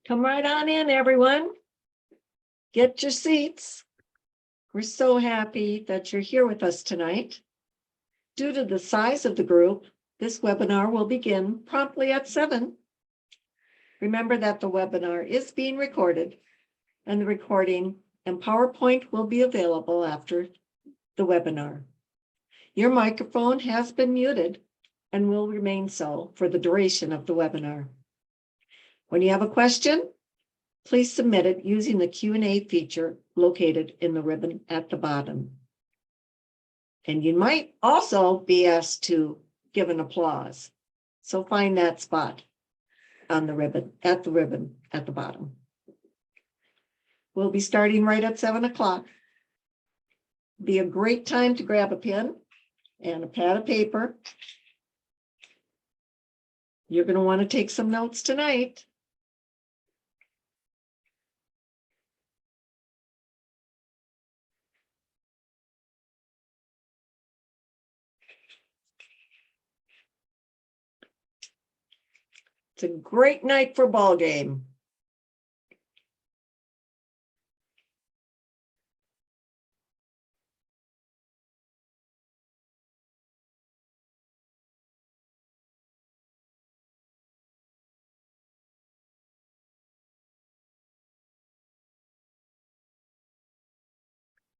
Come right on in, everyone. Get your seats. We're so happy that you're here with us tonight. Due to the size of the group, this webinar will begin promptly at 7. Remember that the webinar is being recorded, and the recording and PowerPoint will be available after the webinar. Your microphone has been muted and will remain so for the duration of the webinar. When you have a question, please submit it using the Q&A feature located in the ribbon at the bottom. And you might also be asked to give an applause. So find that spot on the ribbon at the bottom. We'll be starting right at 7 o'clock. Be a great time to grab a pen and a pad of paper. You're going to want to take some notes tonight. It's a great night for ball game.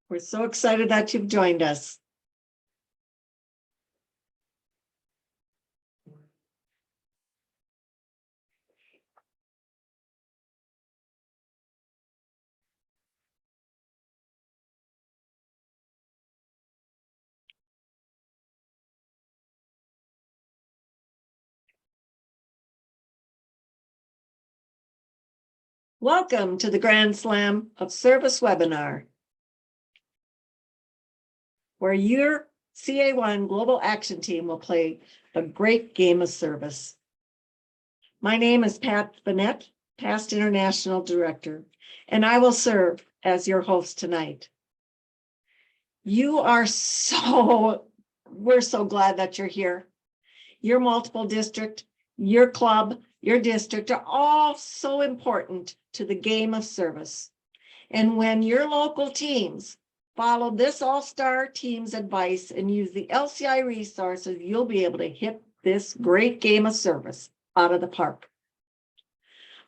We're so excited that you've joined us. Welcome to the Grand Slam of Service webinar, where your CA1 Global Action Team will play a great game of service. My name is Pat Bennett, Past International Director, and I will serve as your host tonight. We're so glad that you're here. Your multiple district, your club, your district are all so important to the game of service. And when your local teams follow this all-star team's advice and use the LCI resources, you'll be able to hit this great game of service out of the park.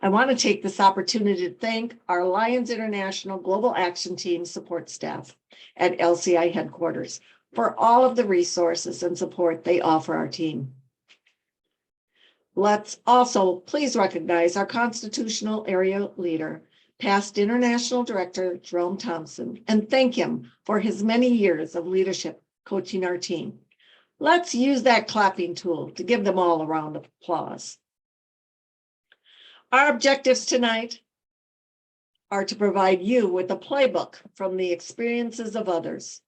I want to take this opportunity to thank our Lions International Global Action Team support staff at LCI headquarters for all of the resources and support they offer our team. Let's also please recognize our constitutional area leader, Past International Director Jerome Thompson, and thank him for his many years of leadership coaching our team. Let's use that clapping tool to give them all a round of applause. Our objectives tonight are to provide you with a playbook from the experiences of others.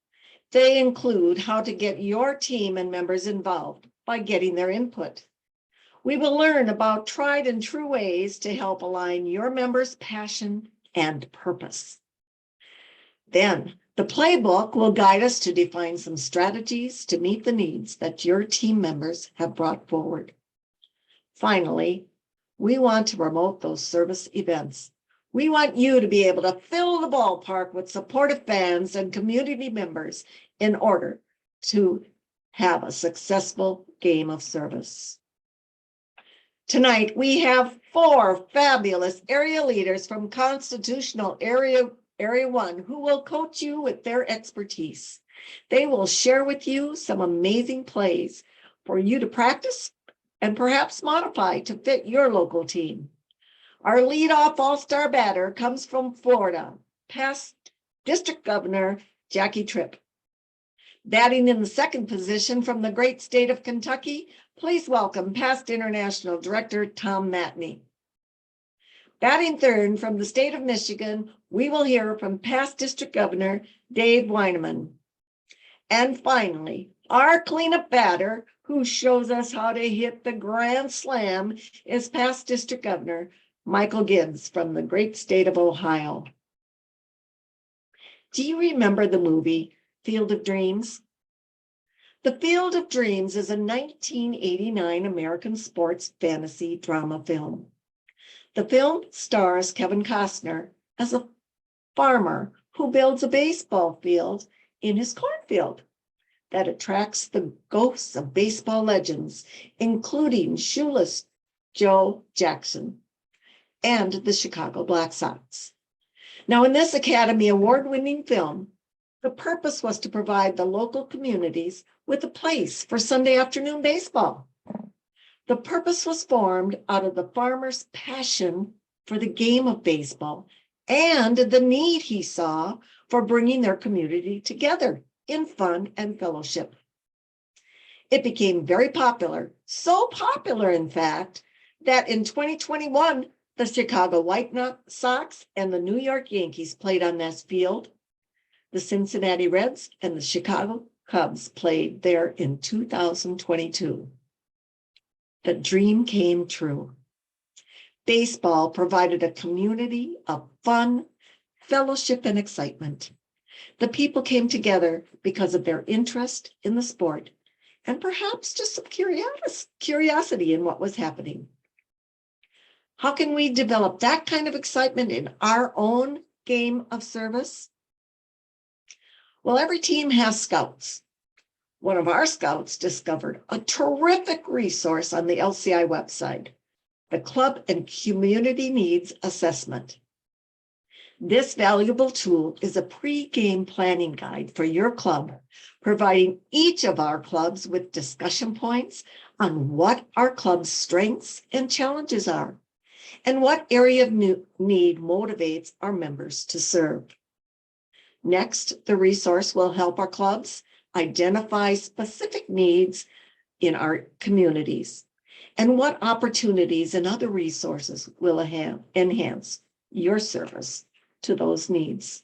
They include how to get your team and members involved by getting their input. We will learn about tried and true ways to help align your members' passion and purpose. Then, the playbook will guide us to define some strategies to meet the needs that your team members have brought forward. Finally, we want to promote those service events. We want you to be able to fill the ballpark with supportive fans and community members in order to have a successful game of service. Tonight, we have 4 fabulous area leaders from Constitutional Area 1 who will coach you with their expertise. They will share with you some amazing plays for you to practice and perhaps modify to fit your local team. Our leadoff all-star batter comes from Florida, past District Governor Jackie Tripp. Batting in the second position from the great state of Kentucky, please welcome Past International Director Tom Matney. Batting third from the state of Michigan, we will hear from past District Governor Dave Weineman. And finally, our cleanup batter, who shows us how to hit the grand slam, is past District Governor Michael Gibbs from the great state of Ohio. Do you remember the movie Field of Dreams? The Field of Dreams is a 1989 American sports fantasy drama film. The film stars Kevin Costner as a farmer who builds a baseball field in his cornfield that attracts the ghosts of baseball legends, including shoeless Joe Jackson and the Chicago Black Sox. Now, in this Academy Award-winning film, the purpose was to provide the local communities with a place for Sunday afternoon baseball. The purpose was formed out of the farmer's passion for the game of baseball and the need he saw for bringing their community together in fun and fellowship. It became very popular, so popular, in fact, that in 2021, the Chicago White Sox and the New York Yankees played on that field. The Cincinnati Reds and the Chicago Cubs played there in 2022. The dream came true. Baseball provided a community of fun, fellowship, and excitement. The people came together because of their interest in the sport and perhaps just some curiosity in what was happening. How can we develop that kind of excitement in our own game of service? Well, every team has scouts. One of our scouts discovered a terrific resource on the LCI website, the Club and Community Needs Assessment. This valuable tool is a pre-game planning guide for your club, providing each of our clubs with discussion points on what our club's strengths and challenges are, and what area of need motivates our members to serve. Next, the resource will help our clubs identify specific needs in our communities and what opportunities and other resources will enhance your service to those needs.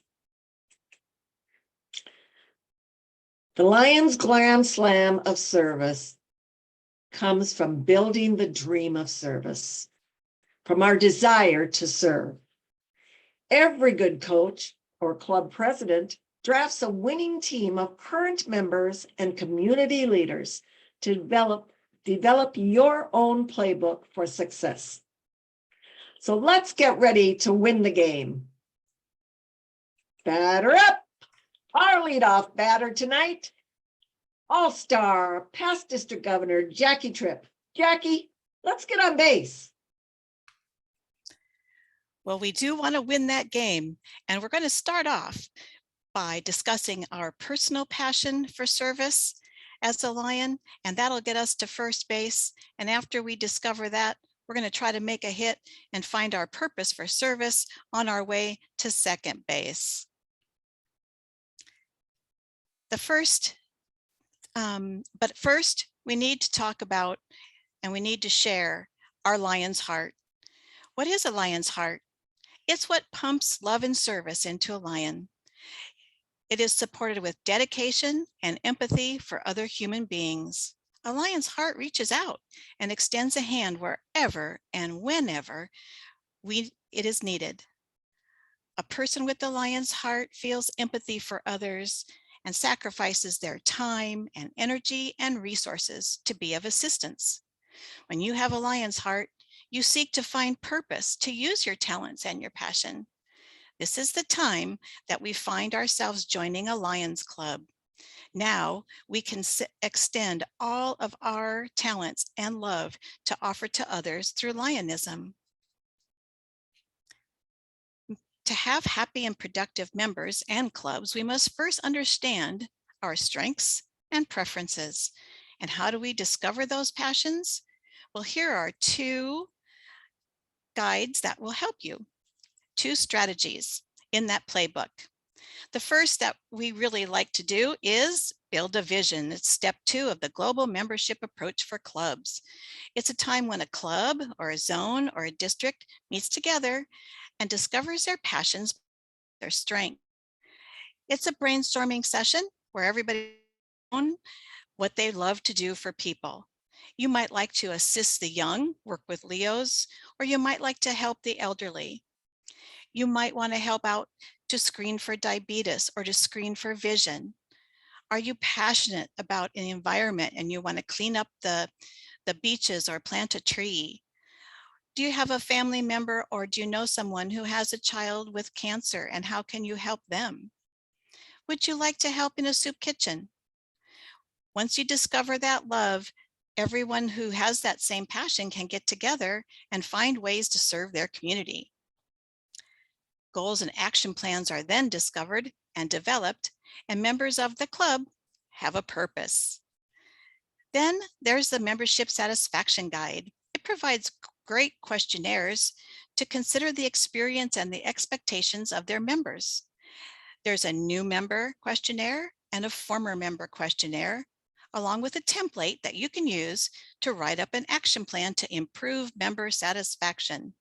The Lions Grand Slam of service comes from building the dream of service, from our desire to serve. Every good coach or club president drafts a winning team of current members and community leaders to develop your own playbook for success. So let's get ready to win the game. Batter up! Our leadoff batter tonight, All-Star, past District Governor Jackie Tripp. Jackie, let's get on base. Well, we do want to win that game, and we're going to start off by discussing our personal passion for service as a Lion, and that'll get us to first base. And after we discover that, we're going to try to make a hit and find our purpose for service on our way to second base. But first, we need to talk about and we need to share our Lion's heart. What is a Lion's heart? It's what pumps love and service into a Lion. It is supported with dedication and empathy for other human beings. A Lion's heart reaches out and extends a hand wherever and whenever it is needed. A person with a Lion's heart feels empathy for others and sacrifices their time and energy and resources to be of assistance. When you have a Lion's heart, you seek to find purpose to use your talents and your passion. This is the time that we find ourselves joining a Lions Club. Now we can extend all of our talents and love to offer to others through Lionism. To have happy and productive members and clubs, we must first understand our strengths and preferences. And how do we discover those passions? Well, here are two guides that will help you. Two strategies in that playbook. The first that we really like to do is build a vision. It's step 2 of the global membership approach for clubs. It's a time when a club or a zone or a district meets together and discovers their passions, their strengths. It's a brainstorming session where everybody knows what they love to do for people. You might like to assist the young, work with Leos, or you might like to help the elderly. You might want to help out to screen for diabetes or to screen for vision. Are you passionate about an environment and you want to clean up the beaches or plant a tree? Do you have a family member or do you know someone who has a child with cancer, and how can you help them? Would you like to help in a soup kitchen? Once you discover that love, everyone who has that same passion can get together and find ways to serve their community. Goals and action plans are then discovered and developed, and members of the club have a purpose. Then there's the membership satisfaction guide. It provides great questionnaires to consider the experience and the expectations of their members. There's a new member questionnaire and a former member questionnaire, along with a template that you can use to write up an action plan to improve member satisfaction.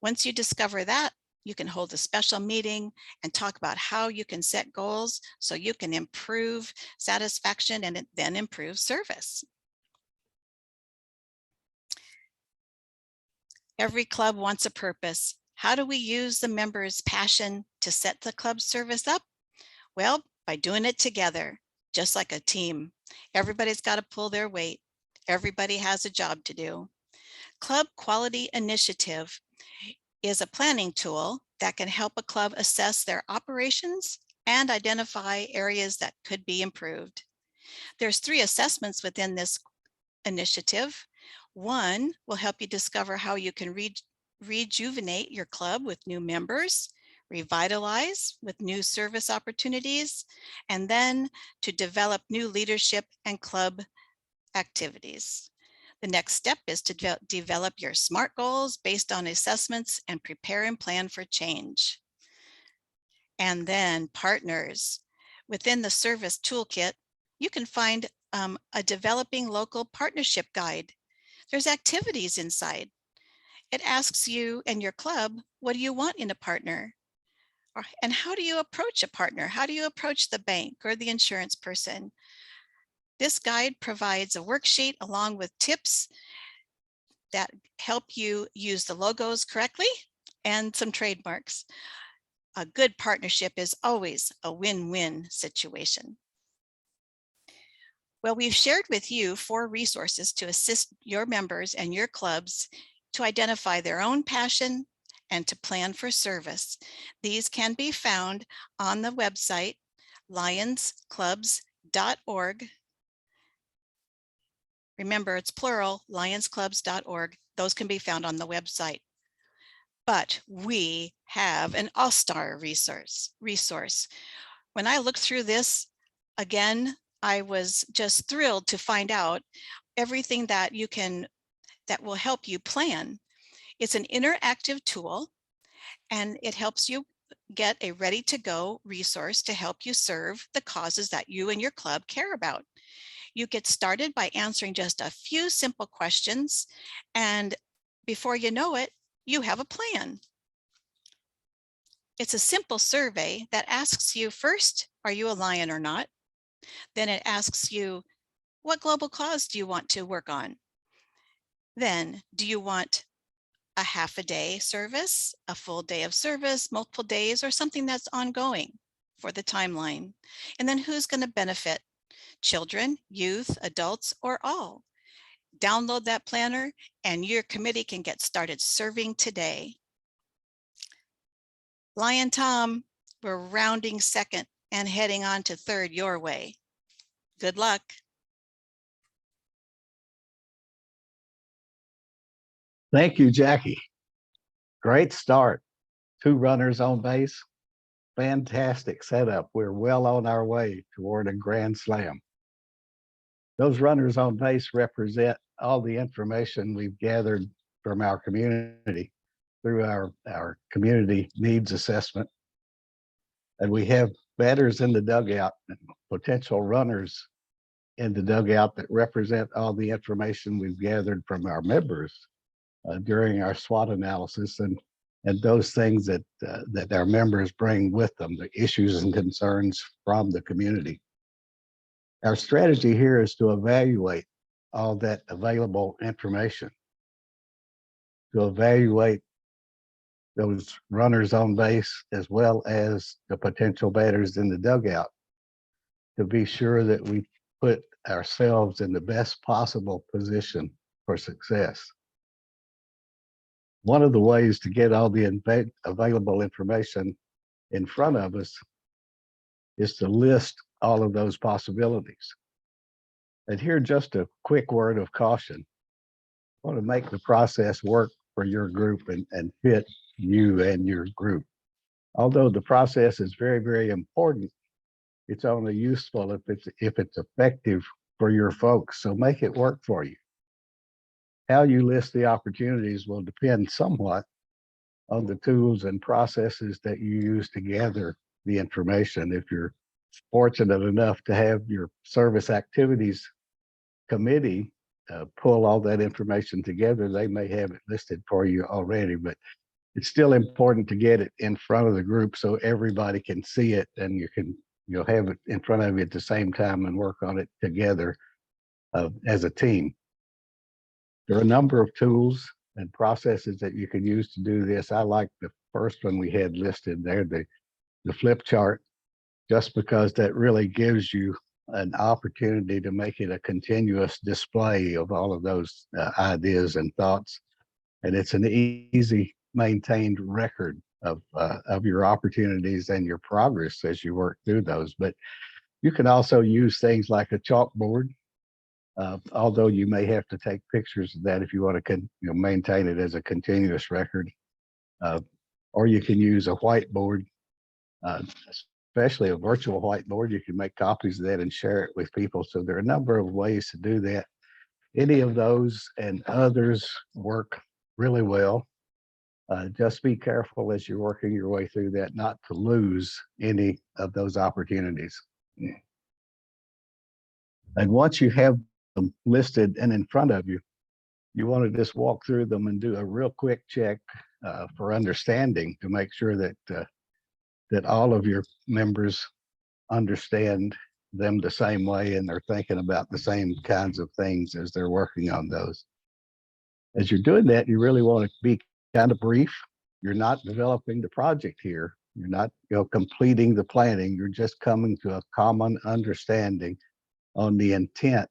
Once you discover that, you can hold a special meeting and talk about how you can set goals so you can improve satisfaction and then improve service. Every club wants a purpose. How do we use the members' passion to set the club service up? Well, by doing it together, just like a team. Everybody's got to pull their weight. Everybody has a job to do. Club Quality Initiative is a planning tool that can help a club assess their operations and identify areas that could be improved. There's 3 assessments within this initiative. 1 will help you discover how you can rejuvenate your club with new members, revitalize with new service opportunities, and then to develop new leadership and club activities. The next step is to develop your SMART goals based on assessments and prepare and plan for change. And then partners. Within the service toolkit, you can find a developing local partnership guide. There's activities inside. It asks you and your club, what do you want in a partner? And how do you approach a partner? How do you approach the bank or the insurance person? This guide provides a worksheet along with tips that help you use the logos correctly and some trademarks. A good partnership is always a win-win situation. Well, we've shared with you 4 resources to assist your members and your clubs to identify their own passion and to plan for service. These can be found on the website lionsclubs.org. Remember, it's plural, lionsclubs.org. Those can be found on the website. But we have an all-star resource. When I looked through this, again, I was just thrilled to find out everything that will help you plan. It's an interactive tool, and it helps you get a ready-to-go resource to help you serve the causes that you and your club care about. You get started by answering just a few simple questions, and before you know it, you have a plan. It's a simple survey that asks you first, are you a Lion or not? Then it asks you, what global cause do you want to work on? Then, do you want a half a day service, a full day of service, multiple days, or something that's ongoing for the timeline? And then who's going to benefit? Children, youth, adults, or all? Download that planner and your committee can get started serving today. Lion Tom, we're rounding second and heading on to third your way. Good luck. Thank you, Jackie. Great start. 2 runners on base. Fantastic setup. We're well on our way toward a grand slam. Those runners on base represent all the information we've gathered from our community through our community needs assessment. And we have batters in the dugout and potential runners in the dugout that represent all the information we've gathered from our members during our SWOT analysis and those things that our members bring with them, the issues and concerns from the community. Our strategy here is to evaluate all that available information, to evaluate those runners on base as well as the potential batters in the dugout, to be sure that we put ourselves in the best possible position for success. one of the ways to get all the available information in front of us is to list all of those possibilities. And here, just a quick word of caution. I want to make the process work for your group and fit you and your group. Although the process is very, very important, it's only useful if it's effective for your folks. So make it work for you. How you list the opportunities will depend somewhat on the tools and processes that you use to gather the information. If you're fortunate enough to have your service activities committee pull all that information together, they may have it listed for you already, but it's still important to get it in front of the group so everybody can see it and you'll have it in front of you at the same time and work on it together as a team. There are a number of tools and processes that you can use to do this. I like the first one we had listed there, the flip chart, just because that really gives you an opportunity to make it a continuous display of all of those ideas and thoughts. And it's an easy maintained record of your opportunities and your progress as you work through those. But you can also use things like a chalkboard, although you may have to take pictures of that if you want to maintain it as a continuous record. Or you can use a whiteboard, especially a virtual whiteboard. You can make copies of that and share it with people. So there are a number of ways to do that. Any of those and others work really well. Just be careful as you're working your way through that, not to lose any of those opportunities. And once you have them listed and in front of you, you want to just walk through them and do a real quick check for understanding to make sure that that all of your members understand them the same way and they're thinking about the same kinds of things as they're working on those. As you're doing that, you really want to be kind of brief. You're not developing the project here. You're not completing the planning. You're just coming to a common understanding on the intent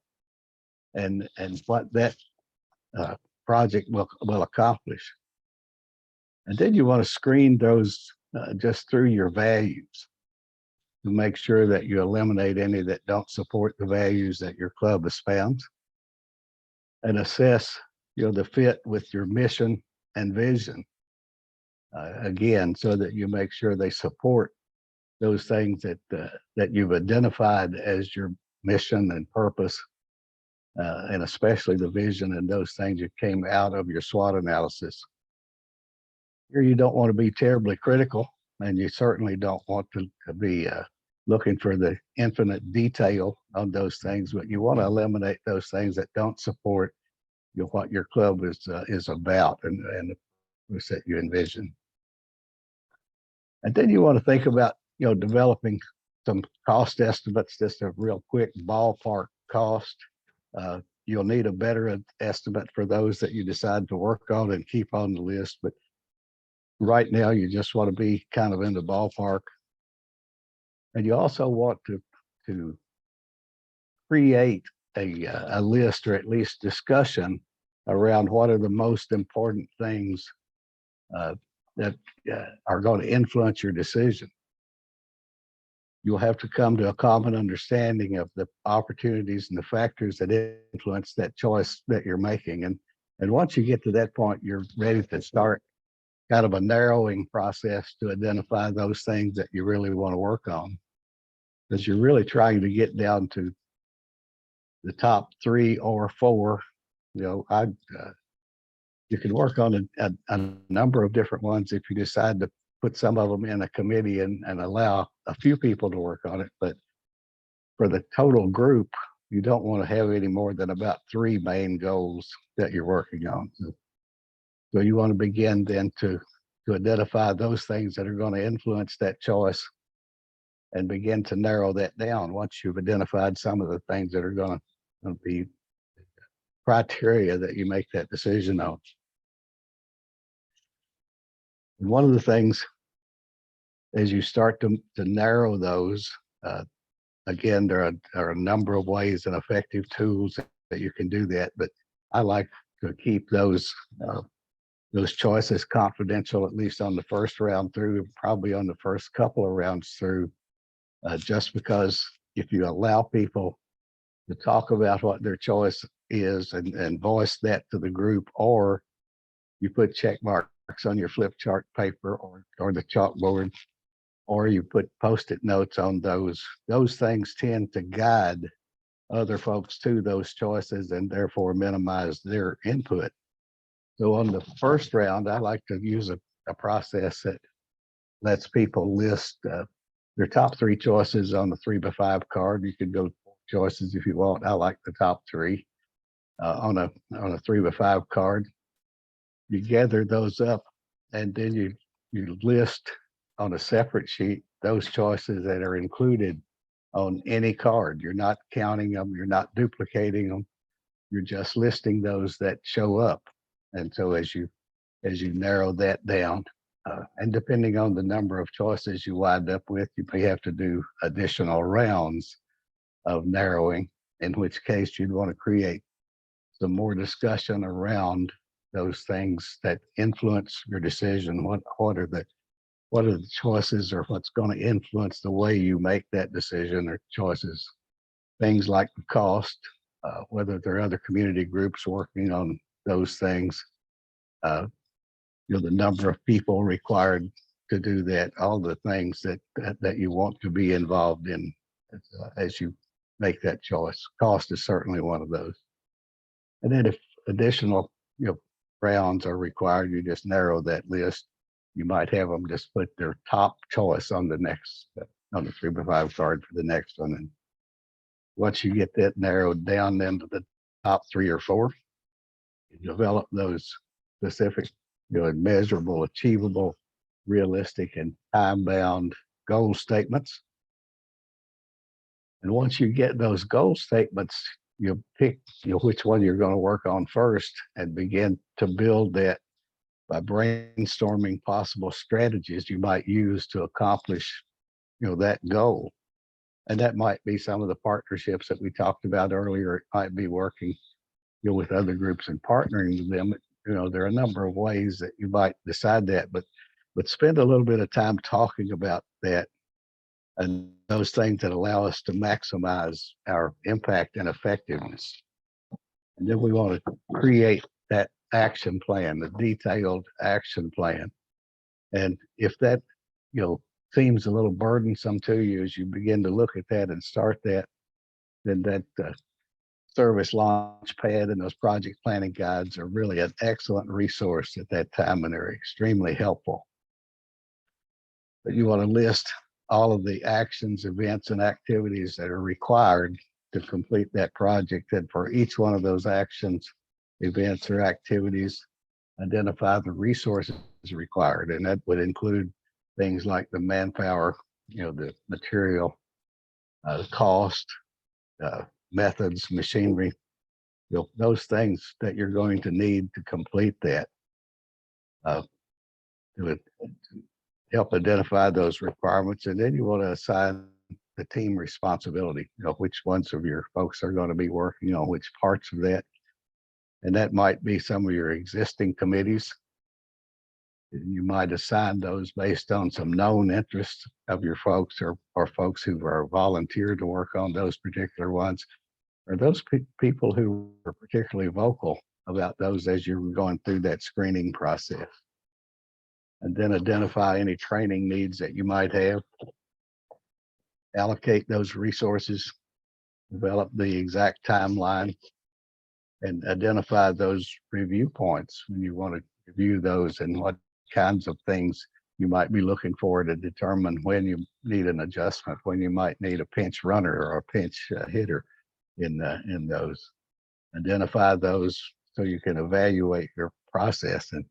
and what that project will accomplish. And then you want to screen those just through your values to make sure that you eliminate any that don't support the values that your club espounds, and assess the fit with your mission and vision. Again, so that you make sure they support those things that you've identified as your mission and purpose, and especially the vision and those things that came out of your SWOT analysis. Here, you don't want to be terribly critical, and you certainly don't want to be looking for the infinite detail on those things, but you want to eliminate those things that don't support what your club is about and the purpose that you envision. And then you want to think about developing some cost estimates, just a real quick ballpark cost. You'll need a better estimate for those that you decide to work on and keep on the list, but right now you just want to be kind of in the ballpark. And you also want to create a list, or at least discussion, around what are the most important things that are going to influence your decision. You'll have to come to a common understanding of the opportunities and the factors that influence that choice that you're making. And once you get to that point, you're ready to start kind of a narrowing process to identify those things that you really want to work on, because you're really trying to get down to the top 3 or 4. You can work on a number of different ones if you decide to put some of them in a committee and allow a few people to work on it. But for the total group, you don't want to have any more than about 3 main goals that you're working on. So you want to begin then to identify those things that are going to influence that choice and begin to narrow that down once you've identified some of the things that are going to be criteria that you make that decision on. And one of the things as you start to narrow those, again, there are a number of ways and effective tools that you can do that, but I like to keep those those choices confidential, at least on the first round through, probably on the first couple of rounds through, just because if you allow people to talk about what their choice is and voice that to the group, or you put check marks on your flip chart paper or the chalkboard, or you put post-it notes on those things tend to guide other folks to those choices and therefore minimize their input. So on the first round, I like to use a process that lets people list their top three choices on the 3x5 card. You could go 4 choices if you want. I like the top 3 on a 3x5 card. You gather those up, and then you list on a separate sheet those choices that are included on any card. You're not counting them. You're not duplicating them. You're just listing those that show up. And so as you narrow that down, and depending on the number of choices you wind up with, you may have to do additional rounds of narrowing, in which case you'd want to create some more discussion around those things that influence your decision. What are the choices, or what's going to influence the way you make that decision or choices? Things like the cost, whether there are other community groups working on those things, the number of people required to do that, all the things that you want to be involved in as you make that choice. Cost is certainly one of those. And then if additional rounds are required, you just narrow that list. You might have them just put their top choice on the next, on the 3x5 card for the next one. And once you get that narrowed down then to the top 3 or 4, you develop those specific, measurable, achievable, realistic, and time-bound goal statements. And once you get those goal statements, you pick which one you're going to work on first and begin to build that by brainstorming possible strategies you might use to accomplish that goal. And that might be some of the partnerships that we talked about earlier. It might be working with other groups and partnering with them. There are a number of ways that you might decide that, but spend a little bit of time talking about that and those things that allow us to maximize our impact and effectiveness. And then we want to create that action plan, the detailed action plan. And if that, seems a little burdensome to you as you begin to look at that and start that, then that service launch pad and those project planning guides are really an excellent resource at that time, and they're extremely helpful. But you want to list all of the actions, events, and activities that are required to complete that project. And for each one of those actions, events, or activities, identify the resources required. And that would include things like the manpower, the material, the cost, methods, machinery, those things that you're going to need to complete that. To help identify those requirements. And then you want to assign the team responsibility, which ones of your folks are going to be working on which parts of that. And that might be some of your existing committees. You might assign those based on some known interests of your folks, or folks who are volunteered to work on those particular ones, or those people who are particularly vocal about those as you're going through that screening process. And then identify any training needs that you might have. Allocate those resources, develop the exact timeline, and identify those review points when you want to review those and what kinds of things you might be looking for to determine when you need an adjustment, when you might need a pinch runner or a pinch hitter in those. Identify those so you can evaluate your process. And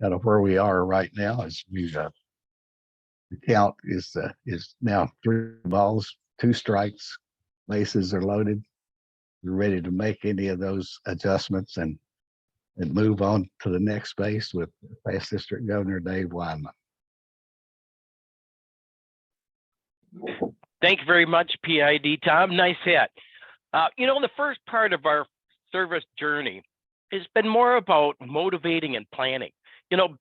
kind of where we are right now is the count is now 3 balls, 2 strikes, bases are loaded. We're ready to make any of those adjustments and move on to the next base with past District Governor Dave Wyman. Thank you very much, PID Tom. Nice hit. The first part of our service journey It's been more about motivating and planning,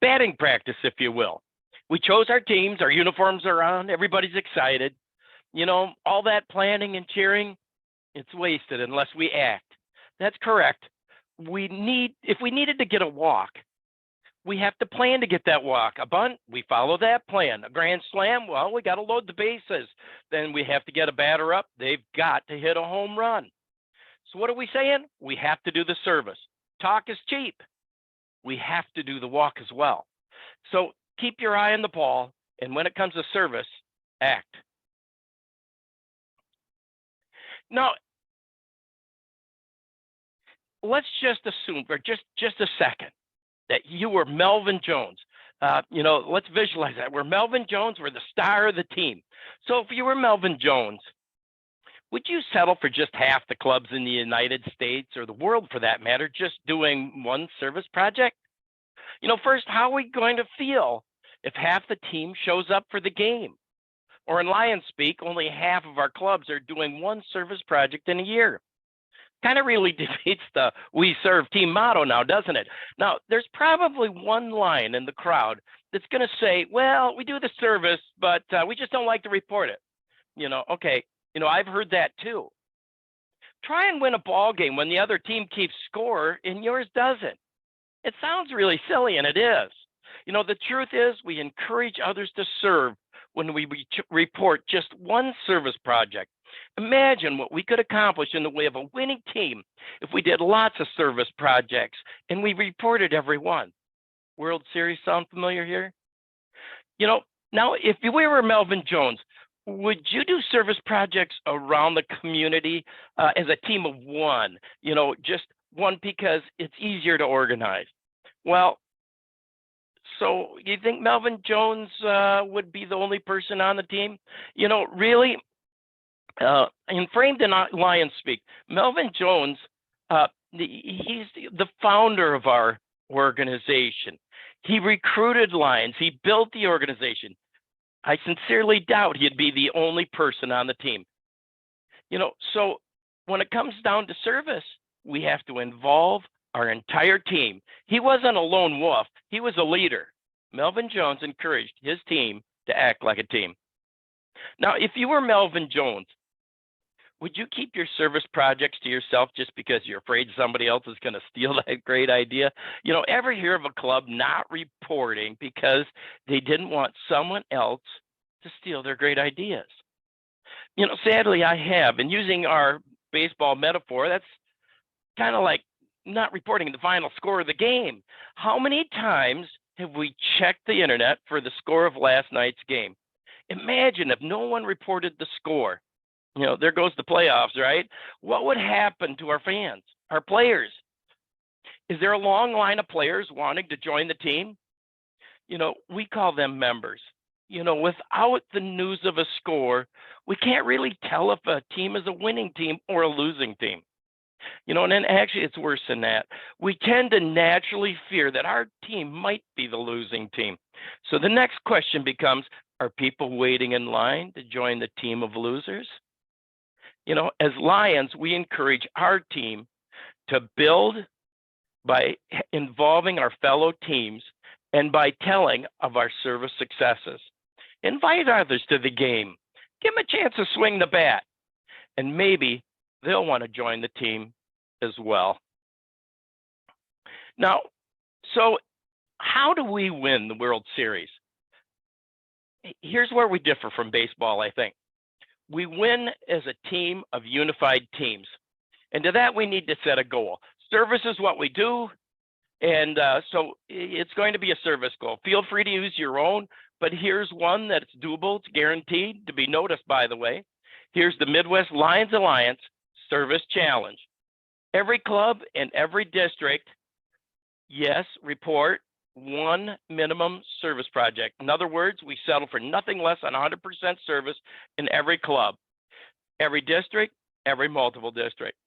batting practice, if you will. We chose our teams, our uniforms are on, everybody's excited. All that planning and cheering, it's wasted unless we act. That's correct. If we needed to get a walk, we have to plan to get that walk. A bunt, we follow that plan. A grand slam, well, we got to load the bases. Then we have to get a batter up. They've got to hit a home run. So what are we saying? We have to do the service. Talk is cheap. We have to do the walk as well. So keep your eye on the ball, and when it comes to service, act. Now, let's just assume for just a second that you were Melvin Jones. Let's visualize that. We're Melvin Jones, we're the star of the team. So if you were Melvin Jones, would you settle for just half the clubs in the United States or the world for that matter, just doing one service project? First, how are we going to feel if half the team shows up for the game? Or in Lions speak, only half of our clubs are doing one service project in a year. Kind of really defeats the "we serve" team motto now, doesn't it? Now, there's probably one line in the crowd that's going to say, well, we do the service, but we just don't like to report it. Okay, I've heard that too. Try and win a ball game when the other team keeps score and yours doesn't. It sounds really silly, and it is. The truth is we encourage others to serve when we report just one service project. Imagine what we could accomplish in the way of a winning team if we did lots of service projects and we reported every one. World Series sound familiar here? Now, if we were Melvin Jones, would you do service projects around the community as a team of one? Just one because it's easier to organize. Well, so you think Melvin Jones would be the only person on the team? Really, and framed in Lions speak, Melvin Jones, he's the founder of our organization. He recruited Lions. He built the organization. I sincerely doubt he'd be the only person on the team. So when it comes down to service, we have to involve our entire team. He wasn't a lone wolf. He was a leader. Melvin Jones encouraged his team to act like a team. Now, if you were Melvin Jones, would you keep your service projects to yourself just because you're afraid somebody else is going to steal that great idea? Ever hear of a club not reporting because they didn't want someone else to steal their great ideas? Sadly, I have. And using our baseball metaphor, that's kind of like not reporting the final score of the game. How many times have we checked the internet for the score of last night's game? Imagine if no one reported the score. There goes the playoffs, right? What would happen to our fans, our players? Is there a long line of players wanting to join the team? We call them members. Without the news of a score, we can't really tell if a team is a winning team or a losing team. And then actually it's worse than that. We tend to naturally fear that our team might be the losing team. So the next question becomes, are people waiting in line to join the team of losers? As Lions, we encourage our team to build by involving our fellow teams and by telling of our service successes. Invite others to the game. Give them a chance to swing the bat. And maybe they'll want to join the team as well. Now, so how do we win the World Series? Here's where we differ from baseball, I think. We win as a team of unified teams. And to that, we need to set a goal. Service is what we do. And so it's going to be a service goal. Feel free to use your own, but here's one that's doable. It's guaranteed to be noticed, by the way. Here's the Midwest Lions Alliance Service Challenge. Every club and every district, yes, report one minimum service project. In other words, we settle for nothing less than 100% service in every club, every district, every multiple district.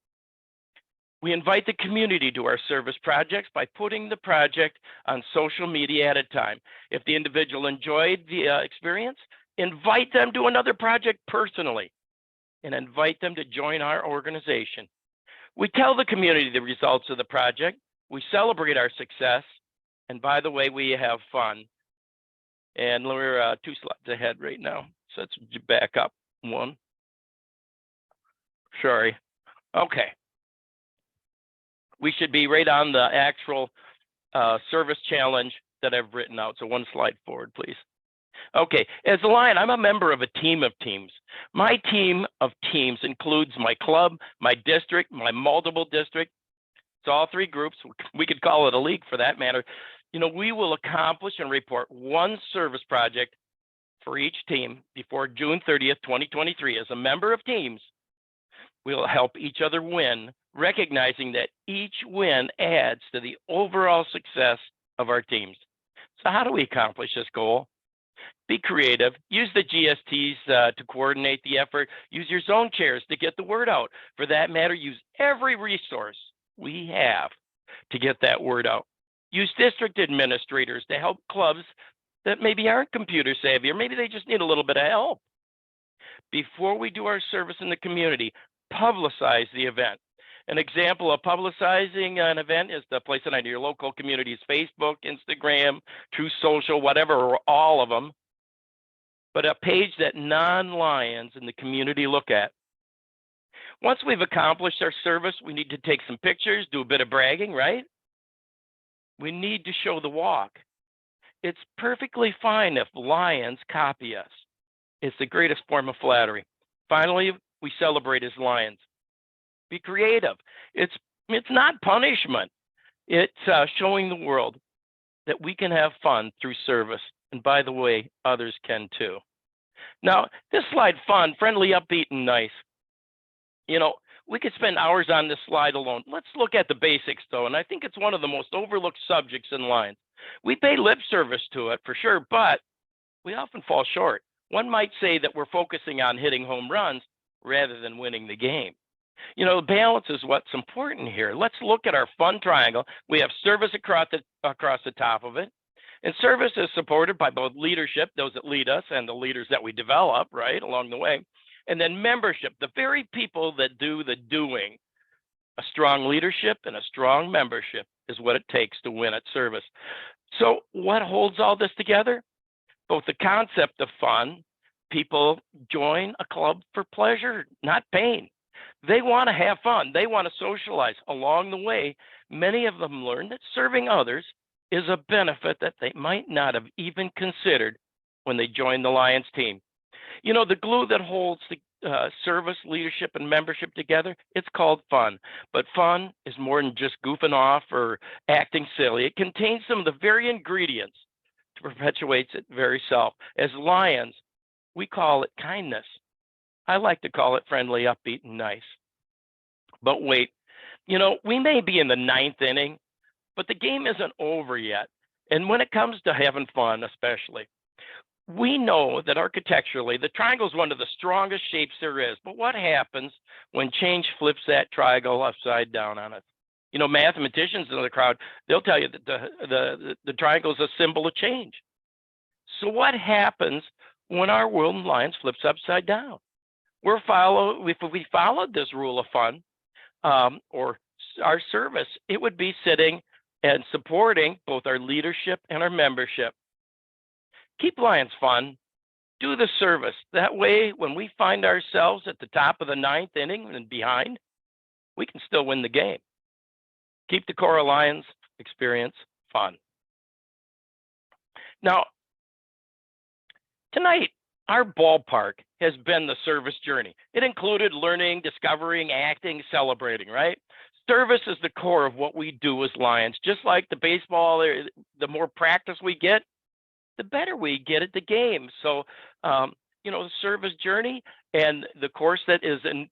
We invite the community to our service projects by putting the project on social media at a time. If the individual enjoyed the experience, invite them to another project personally and invite them to join our organization. We tell the community the results of the project we celebrate our success. And by the way, we have fun. And we're 2 slides ahead right now. So let's back up 1. Sorry. Okay. We should be right on the actual service challenge that I've written out. So 1 slide forward, please. Okay, as a Lion, I'm a member of a team of teams. My team of teams includes my club, my district, my multiple district. It's all 3 groups. We could call it a league for that matter. You know, we will accomplish and report 1 service project for each team before June 30th, 2023. As a member of teams, we'll help each other win, recognizing that each win adds to the overall success of our teams. So how do we accomplish this goal? Be creative. Use the GSTs to coordinate the effort. Use your zone chairs to get the word out. For that matter, use every resource we have to get that word out. Use district administrators to help clubs that maybe aren't computer savvy, or maybe they just need a little bit of help. Before we do our service in the community, publicize the event. An example of publicizing an event is to place it on your local community's Facebook, Instagram, True Social, whatever, or all of them. But a page that non-Lions in the community look at. Once we've accomplished our service, we need to take some pictures, do a bit of bragging, right? We need to show the walk. It's perfectly fine if Lions copy us. It's the greatest form of flattery. Finally, we celebrate as Lions. Be creative. It's not punishment. It's showing the world that we can have fun through service. And by the way, others can too. Now, this slide, fun, friendly, upbeat, and nice. You know, we could spend hours on this slide alone. Let's look at the basics, though, and I think it's one of the most overlooked subjects in Lions. We pay lip service to it, for sure, but we often fall short. One might say that we're focusing on hitting home runs rather than winning the game. You know, balance is what's important here. Let's look at our fun triangle. We have service across the top of it. And service is supported by both leadership, those that lead us, and the leaders that we develop, right, along the way. And then membership, the very people that do the doing. A strong leadership and a strong membership is what it takes to win at service. So what holds all this together? Both the concept of fun. People join a club for pleasure, not pain. They want to have fun. They want to socialize. Along the way, many of them learn that serving others is a benefit that they might not have even considered when they joined the Lions team. You know, the glue that holds the service, leadership, and membership together, it's called fun. But fun is more than just goofing off or acting silly. It contains some of the very ingredients to perpetuate its very self. As Lions, we call it kindness. I like to call it friendly, upbeat, and nice. But wait, you know, we may be in the 9th inning, but the game isn't over yet. And when it comes to having fun, especially, we know that architecturally, the triangle is one of the strongest shapes there is. But what happens when change flips that triangle upside down on it? You know, mathematicians in the crowd, they'll tell you that the triangle is a symbol of change. So what happens when our world in Lions flips upside down? If we followed this rule of fun or our service, it would be sitting and supporting both our leadership and our membership. Keep Lions fun. Do the service. That way, when we find ourselves at the top of the 9th inning and behind, we can still win the game. Keep the core Lions experience fun. Now, tonight, our ballpark has been the service journey. It included learning, discovering, acting, celebrating, right? Service is the core of what we do as Lions. Just like the baseball, the more practice we get, the better we get at the game. So, you know, the service journey and the course that is on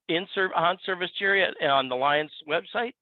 service journey on the Lions website,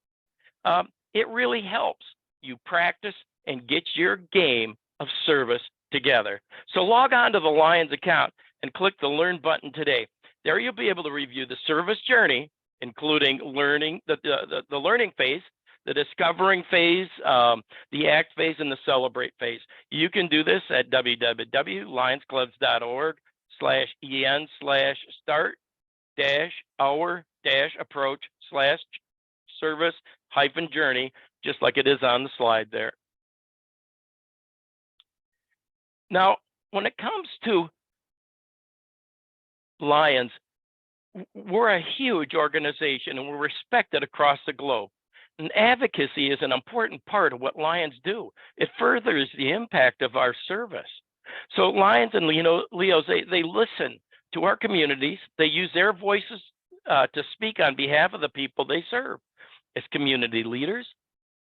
it really helps you practice and get your game of service together. So log on to the Lions account and click the Learn button today. There you'll be able to review the service journey, including learning, the learning phase, the discovering phase, the act phase, and the celebrate phase. You can do this at www.lionsclubs.org/en/start-our-approach/service-journey just like it is on the slide there. Now, when it comes to Lions, we're a huge organization and we're respected across the globe. And advocacy is an important part of what Lions do. It furthers the impact of our service. So Lions and Leos, they listen to our communities. They use their voices to speak on behalf of the people they serve. As community leaders,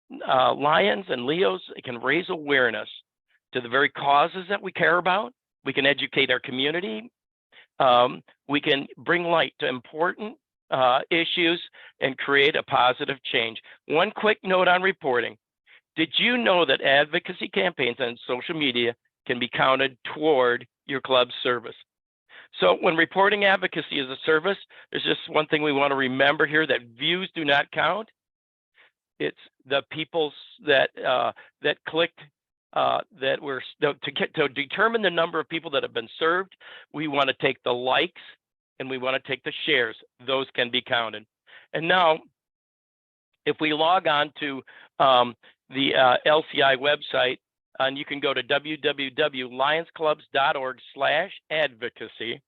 Lions and Leos can raise awareness to the very causes that we care about. We can educate our community. We can bring light to important issues and create a positive change. One quick note on reporting. Did you know that advocacy campaigns on social media can be counted toward your club's service? So when reporting advocacy as a service, there's just one thing we want to remember here, that views do not count. It's the people that clicked that were to determine the number of people that have been served. We want to take the likes and we want to take the shares. Those can be counted. And now, if we log on to the LCI website, and you can go to www.lionsclubs.org/advocacy.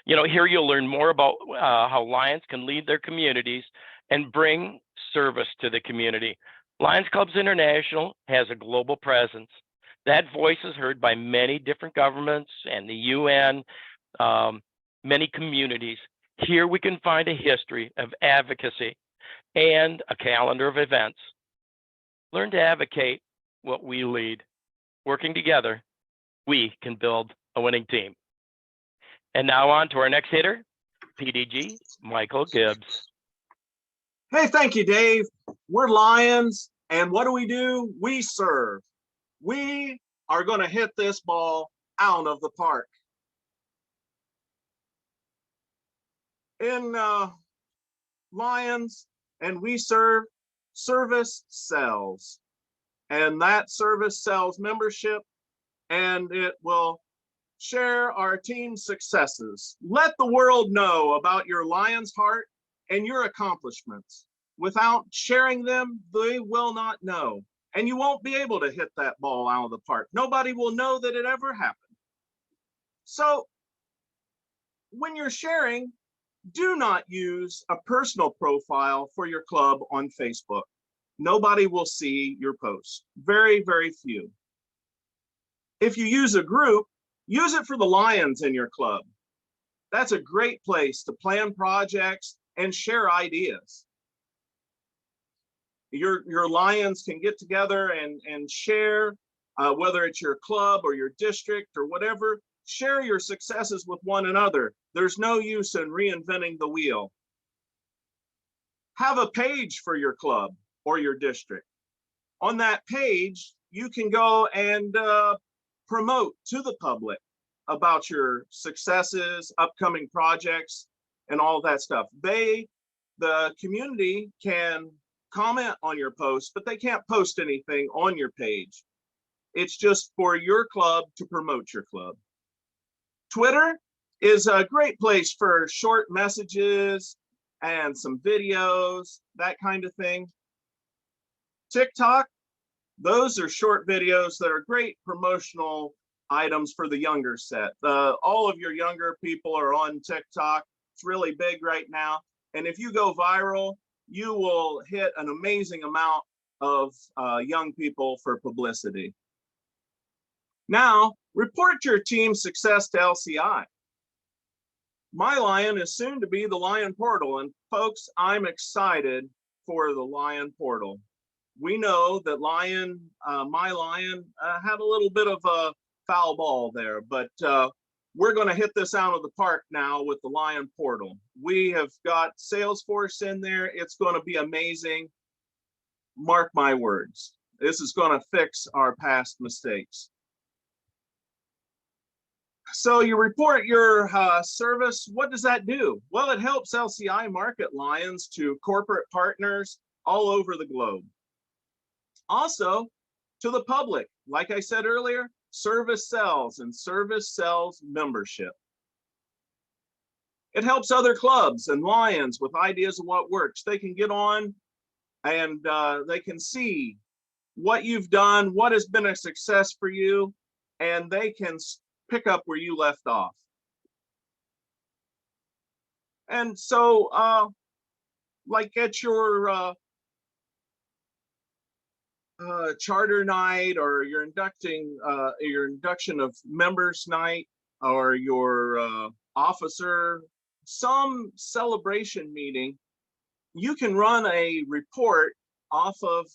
Here you'll learn more about how Lions can lead their communities and bring service to the community. Lions Clubs International has a global presence. That voice is heard by many different governments and the UN, many communities. Here we can find a history of advocacy and a calendar of events. Learn to advocate what we lead. Working together, we can build a winning team. And now on to our next hitter, PDG, Michael Gibbs. Hey, thank you, Dave. We're Lions, and what do? We serve. We are going to hit this ball out of the park. In Lions, and we serve, service sells. And that service sells membership, and it will share our team's successes. Let the world know about your Lions heart and your accomplishments. Without sharing them, they will not know. And you won't be able to hit that ball out of the park. Nobody will know that it ever happened. So when you're sharing, do not use a personal profile for your club on Facebook. Nobody will see your post. Very, very few. If you use a group, use it for the Lions in your club. That's a great place to plan projects and share ideas. Your Lions can get together and share, whether it's your club or your district or whatever, share your successes with one another. There's no use in reinventing the wheel. Have a page for your club or your district. On that page, you can go and promote to the public about your successes, upcoming projects, and all that stuff. The community can comment on your post, but they can't post anything on your page. It's just for your club to promote your club. Twitter is a great place for short messages and some videos, that kind of thing. TikTok, those are short videos that are great promotional items for the younger set. All of your younger people are on TikTok. It's really big right now. And if you go viral, you will hit an amazing amount of young people for publicity. Now, report your team's success to LCI. My Lion is soon to be the Lion Portal. And folks, I'm excited for the Lion Portal. We know that My Lion had a little bit of a foul ball there, but we're going to hit this out of the park now with the Lion Portal. We have got Salesforce in there. It's going to be amazing. Mark my words. This is going to fix our past mistakes. So you report your service. What does that do? Well, it helps LCI market Lions to corporate partners all over the globe. Also, to the public, like I said earlier, service sells, and service sells membership. It helps other clubs and Lions with ideas of what works. They can get on and they can see what you've done, what has been a success for you, and they can pick up where you left off. And so, like at your charter night, or your induction of members night, or your officer, some celebration meeting, you can run a report off of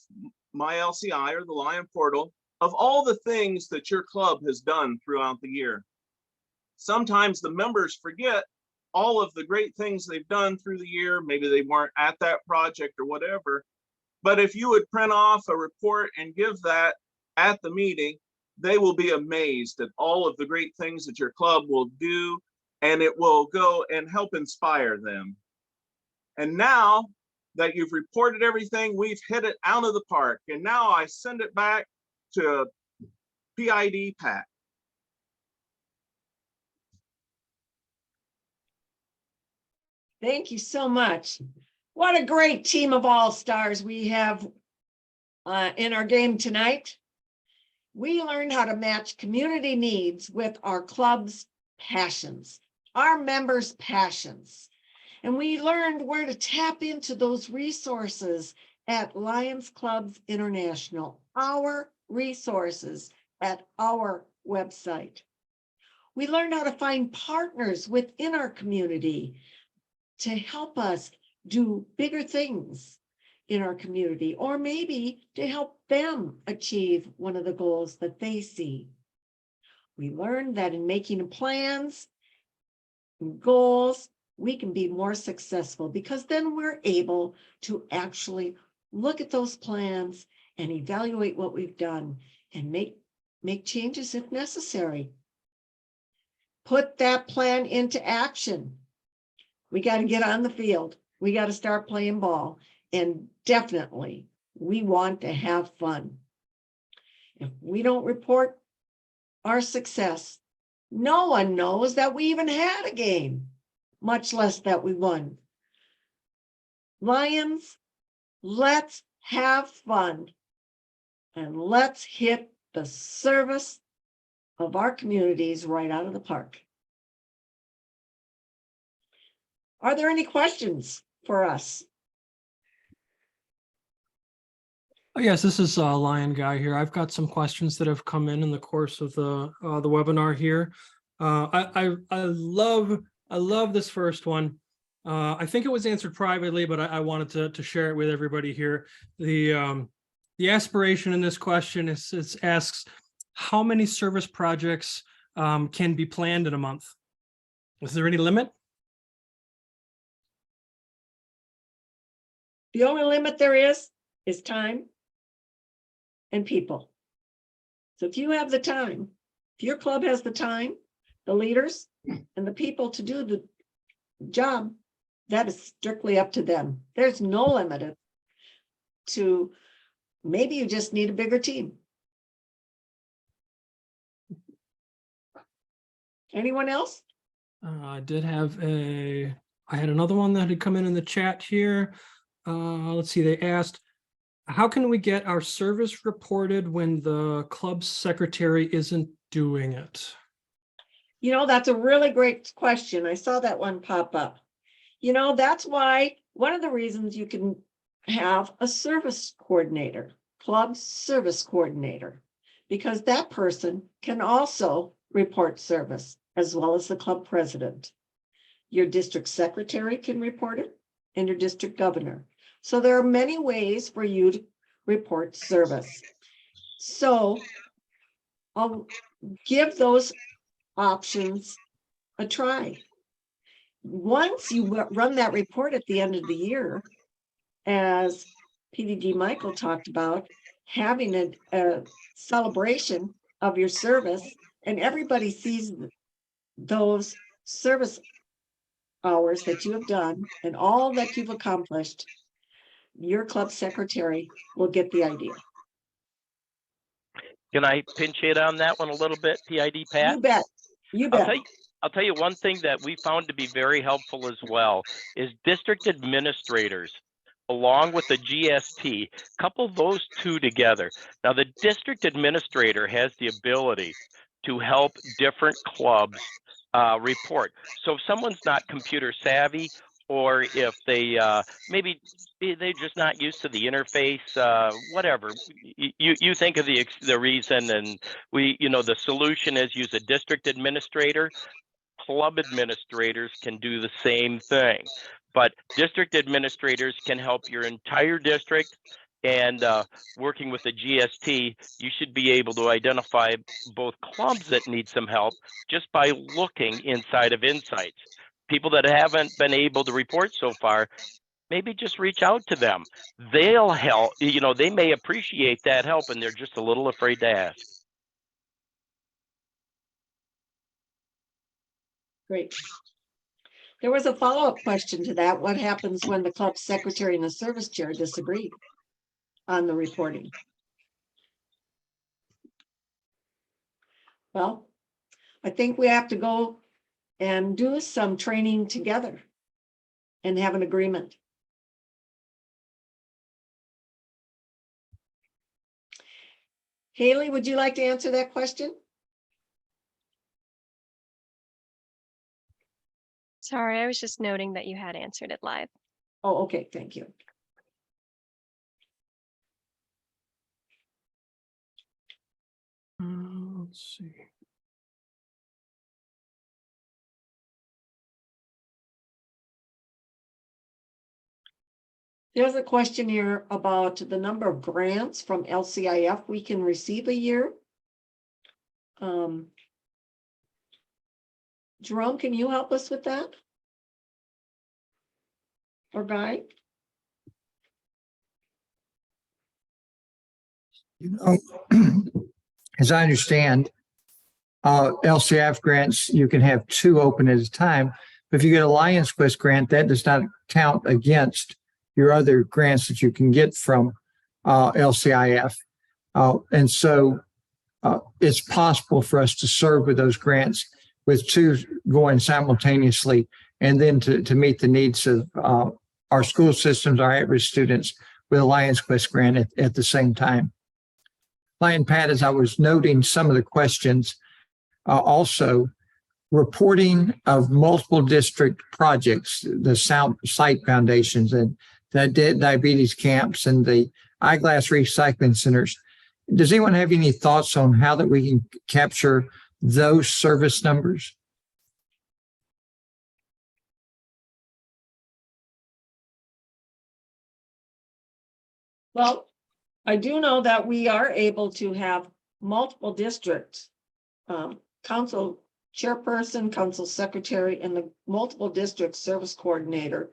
my LCI or the Lion portal of all the things that your club has done throughout the year. Sometimes the members forget all of the great things they've done through the year. Maybe they weren't at that project or whatever. But if you would print off a report and give that at the meeting, they will be amazed at all of the great things that your club will do, and it will go and help inspire them. And now that you've reported everything, we've hit it out of the park. And now I send it back to PID Pat. Thank you so much. What a great team of all-stars we have in our game tonight. We learned how to match community needs with our club's passions, our members' passions. And we learned where to tap into those resources at Lions Clubs International, our resources at our website. We learned how to find partners within our community to help us do bigger things in our community, or maybe to help them achieve one of the goals that they see. We learned that in making plans and goals, we can be more successful, because then we're able to actually look at those plans and evaluate what we've done and make changes if necessary. Put that plan into action. We got to get on the field. We got to start playing ball. And definitely, we want to have fun. If we don't report our success, no one knows that we even had a game, much less that we won. Lions, let's have fun, and let's hit the service of our communities right out of the park. Are there any questions for us? Oh, yes, this is Lion Guy here. I've got some questions that have come in the course of the webinar here. I love this first one. I think it was answered privately, but I wanted to share it with everybody here. The aspiration in this question asks, how many service projects can be planned in a month? Is there any limit? The only limit there is time and people. So if you have the time, if your club has the time, the leaders and the people to do the job, that is strictly up to them. There's no limit to, maybe you just need a bigger team. Anyone else? I had another one that had come in the chat here. Let's see, they asked, how can we get our service reported when the club secretary isn't doing it? You know, that's a really great question. I saw that one pop up. You know, that's why one of the reasons you can have a service coordinator, club service coordinator, because that person can also report service as well as the club president. Your district secretary can report it, and your district governor. So there are many ways for you to report service. So I'll give those options a try. Once you run that report at the end of the year, as PDG Michael talked about, having a celebration of your service, and everybody sees those service hours that you have done and all that you've accomplished, your club secretary will get the idea. Can I pinch hit on that one a little bit, PID Pat? You bet. You bet. I'll tell you one thing that we found to be very helpful as well is district administrators along with the GST, couple those two together. Now, the district administrator has the ability to help different clubs report. So if someone's not computer savvy, or if they maybe they're just not used to the interface, whatever, you think of the reason, and the solution is use a district administrator. Club administrators can do the same thing, but district administrators can help your entire district. And working with the GST, you should be able to identify both clubs that need some help just by looking inside of Insights. People that haven't been able to report so far, maybe just reach out to them. They'll help. They may appreciate that help, and they're just a little afraid to ask. Great. There was a follow-up question to that. What happens when the club secretary and the service chair disagree on the reporting? Well, I think we have to go and do some training together and have an agreement. Haley, would you like to answer that question? Sorry, I was just noting that you had answered it live. Oh, okay, thank you. Let's see. There's a question here about the number of grants from LCIF we can receive a year. Jerome, can you help us with that? Or Guy? As I understand, LCIF grants, you can have 2 open at a time. But if you get a Lions Quest grant, that does not count against your other grants that you can get from LCIF. And so it's possible for us to serve with those grants with 2 going simultaneously, and then to meet the needs of our school systems, our at-risk students, with a Lions Quest grant at the same time. Lion Pat, as I was noting some of the questions, also reporting of multiple district projects, the site foundations and the diabetes camps and the eyeglass recycling centers. Does anyone have any thoughts on how that we can capture those service numbers? Well, I do know that we are able to have multiple districts, council chairperson, council secretary, and the multiple district service coordinator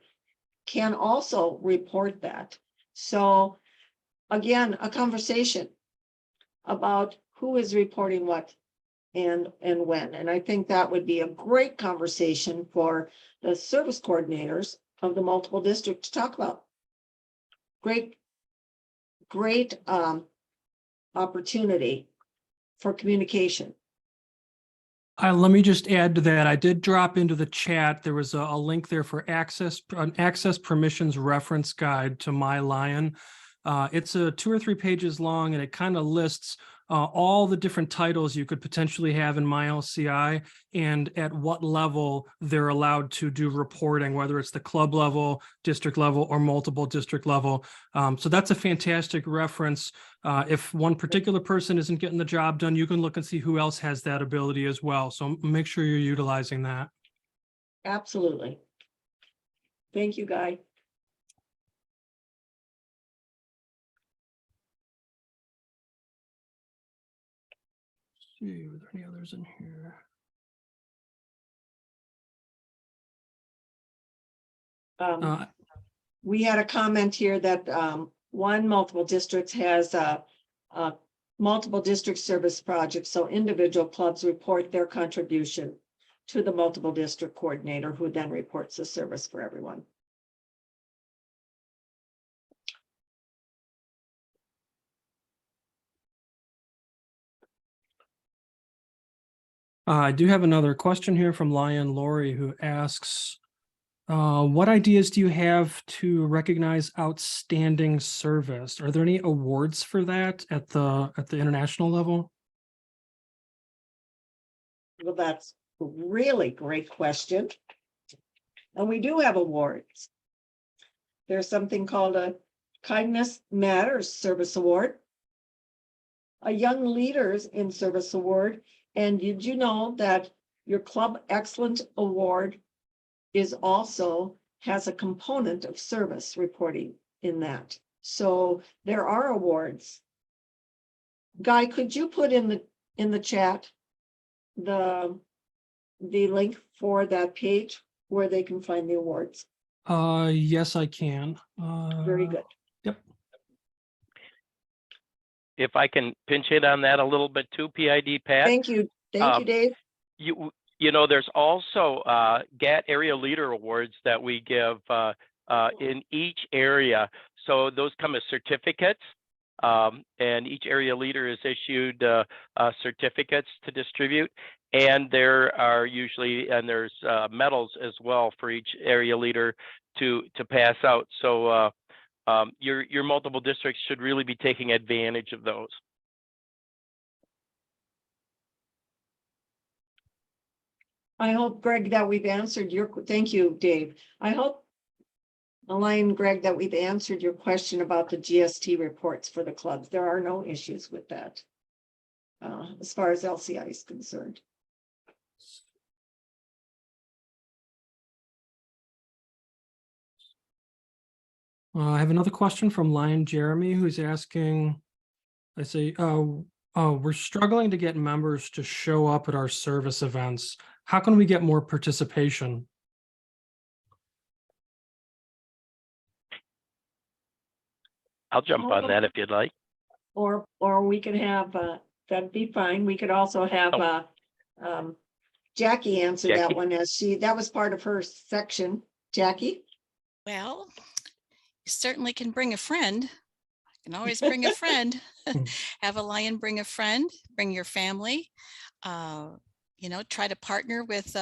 can also report that. So again, a conversation about who is reporting what and when. And I think that would be a great conversation for the service coordinators of the multiple districts to talk about. Great opportunity for communication. Let me just add to that. I did drop into the chat. There was a link there for an access permissions reference guide to My Lion. It's 2 or 3 pages long, and it kind of lists all the different titles you could potentially have in My LCI and at what level they're allowed to do reporting, whether it's the club level, district level, or multiple district level. So that's a fantastic reference. If one particular person isn't getting the job done, you can look and see who else has that ability as well. So make sure you're utilizing that. Absolutely. Thank you, Guy. See, were there any others in here? We had a comment here that one multiple districts has a multiple district service project, so individual clubs report their contribution to the multiple district coordinator, who then reports the service for everyone. I do have another question here from Lion Lori, who asks, What ideas do you have to recognize outstanding service? Are there any awards for that at the international level? Well, that's a really great question. And we do have awards. There's something called a Kindness Matters Service Award, a Young Leaders in Service Award, and did you know that your Club Excellent Award is also has a component of service reporting in that. So there are awards. Guy, could you put in the chat the link for that page where they can find the awards? Yes, I can. Very good. Yep. If I can pinch hit on that a little bit too, PID Pat. Thank you, Dave. You know, there's also GAT Area Leader Awards that we give in each area. So those come as certificates, and each area leader is issued certificates to distribute. And there are usually, and there's medals as well for each area leader to pass out. So your multiple districts should really be taking advantage of those. I hope, Greg, that we've answered your, thank you, Dave. I hope, Elaine, Greg, that we've answered your question about the GST reports for the clubs. There are no issues with that as far as LCI is concerned. I have another question from Lion Jeremy, who's asking, I say, we're struggling to get members to show up at our service events. How can we get more participation? I'll jump on that if you'd like. Or we could have, that'd be fine. We could also have Jackie answer that one as that was part of her section. Jackie? Well, you certainly can bring a friend. You can always bring a friend. Have a lion bring a friend, bring your family. You know, try to partner with,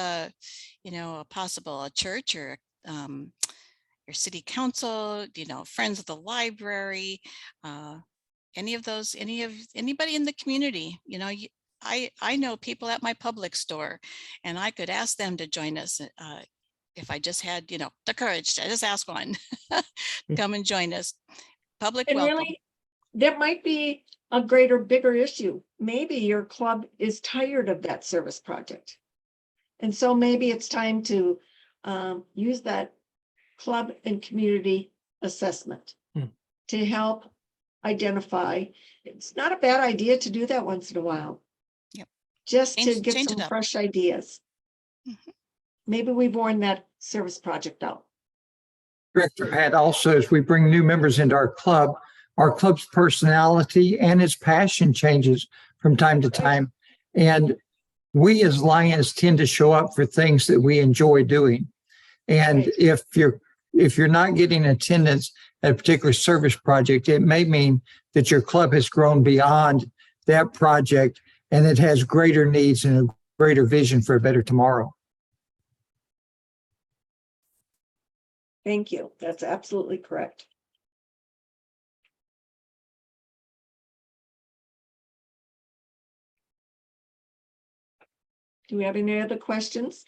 you know, a church or your city council, you know, friends of the library, anybody in the community. You know, I know people at my public store, and I could ask them to join us if I just had, you know, the courage to just ask one. Come and join us. Public And welcome. really, that might be a greater, bigger issue. Maybe your club is tired of that service project. And so maybe it's time to use that club and community assessment to help identify. It's not a bad idea to do that once in a while. Yep. Just to Change get it some up. fresh ideas. Maybe we've worn that service project out. Director Pat, also, as we bring new members into our club's personality and its passion changes from time to time. And we as Lions tend to show up for things that we enjoy doing. And Right. if you're not getting attendance at a particular service project, it may mean that your club has grown beyond that project and it has greater needs and a greater vision for a better tomorrow. Thank you. That's absolutely correct. Do we have any other questions?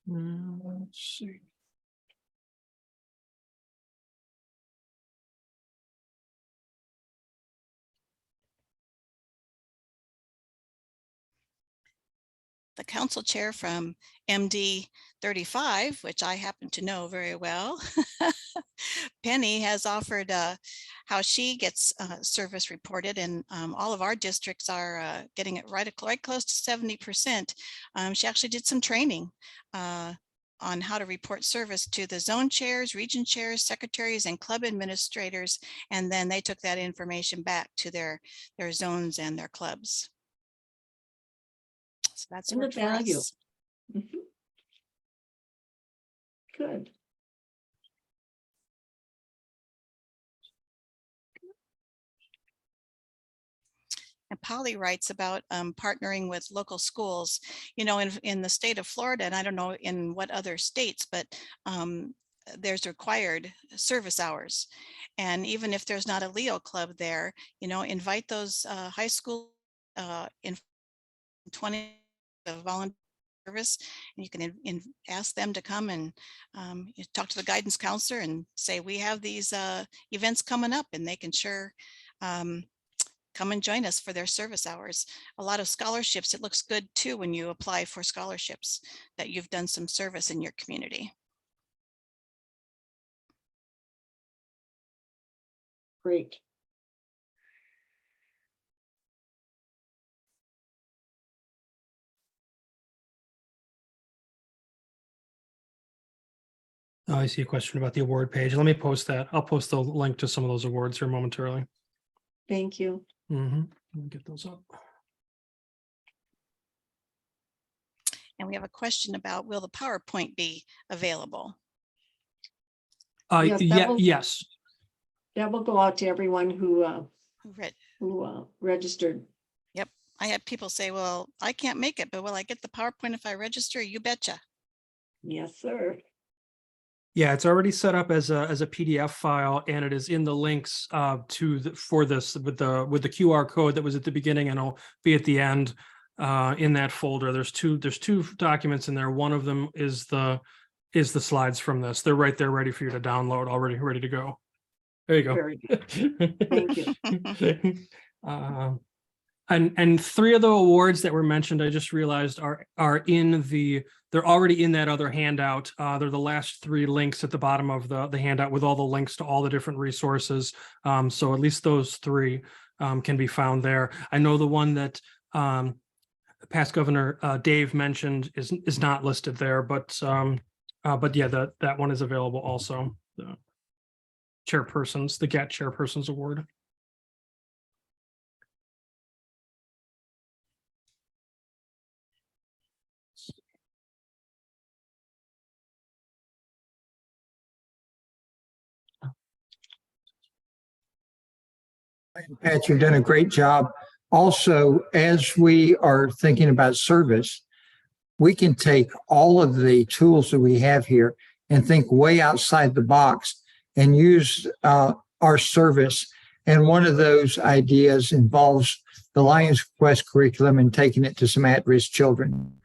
Let's see. The council chair from MD 35, which I happen to know very well, Penny has offered how she gets service reported, and all of our districts are getting it right close to 70%. She actually did some training on how to report service to the zone chairs, region chairs, secretaries, and club administrators, and then they took that information back to their zones and their clubs. So that's And the worked for value. us. Good. And Polly writes about partnering with local schools, you know, in the state of Florida, and I don't know in what other states, but there's required service hours. And even if there's not a Leo club there, you know, invite those high school in 20 of volunteer service, and you can ask them to come and you talk to the guidance counselor and say, we have these events coming up, and they can sure come and join us for their service hours. A lot of scholarships, it looks good too when you apply for scholarships that you've done some service in your community. Great. Oh, I see a question about the award page. Let me post that. I'll post the link to some of those awards here momentarily. Thank you. Let me get those up. And we have a question about, will the PowerPoint be available? Yes, that will- Yes. That will go out to everyone who registered. Yep. I had people say, well, I can't make it, but will I get the PowerPoint if I register? You betcha. Yes, sir. Yeah, it's already set up as a PDF file, and it is in the links for this with the QR code that was at the beginning, and it'll be at the end in that folder. There's two documents in there. One of them is the slides from this. They're right there, ready for you to download, already ready to go. There you go. Very good. Thank you. And three of the awards that were mentioned, I just realized they're already in that other handout. They're the last three links at the bottom of the handout with all the links to all the different resources. So at least those three can be found there. I know the one that past Governor Dave mentioned is not listed there, but yeah, that one is available also. The GAT Chairpersons Award. Pat, you've done a great job. Also, as we are thinking about service, we can take all of the tools that we have here and think way outside the box and use our service. And one of those ideas involves the Lions Quest curriculum and taking it to some at-risk children.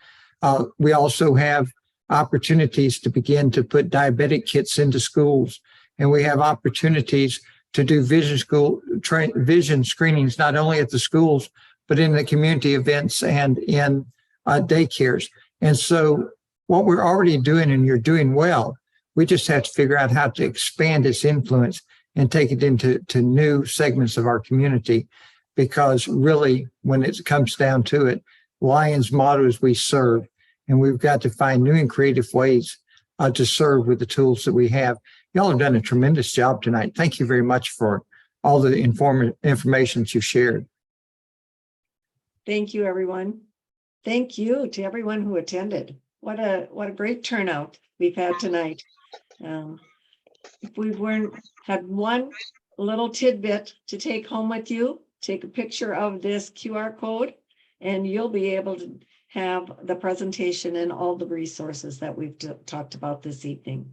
We also have opportunities to begin to put diabetic kits into schools, and we have opportunities to do vision screenings, not only at the schools, but in the community events and in daycares. And so what we're already doing, and you're doing well, we just have to figure out how to expand its influence and take it into new segments of our community. Because really, when it comes down to it, Lions' motto is we serve, and we've got to find new and creative ways to serve with the tools that we have. Y'all have done a tremendous job tonight. Thank you very much for all the information that you've shared. Thank you, everyone. Thank you to everyone who attended. What a great turnout we've had tonight. If we had one little tidbit to take home with you, take a picture of this QR code, and you'll be able to have the presentation and all the resources that we've talked about this evening.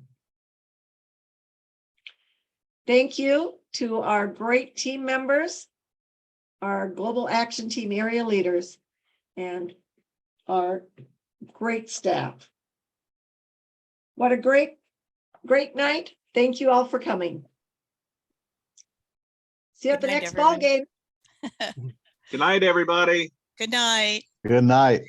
Thank you to our great team members, our Global Action Team area leaders, and our great staff. What a great night. Thank you all for coming. See you at the next ball game. Good night, everybody. Good night. Good night.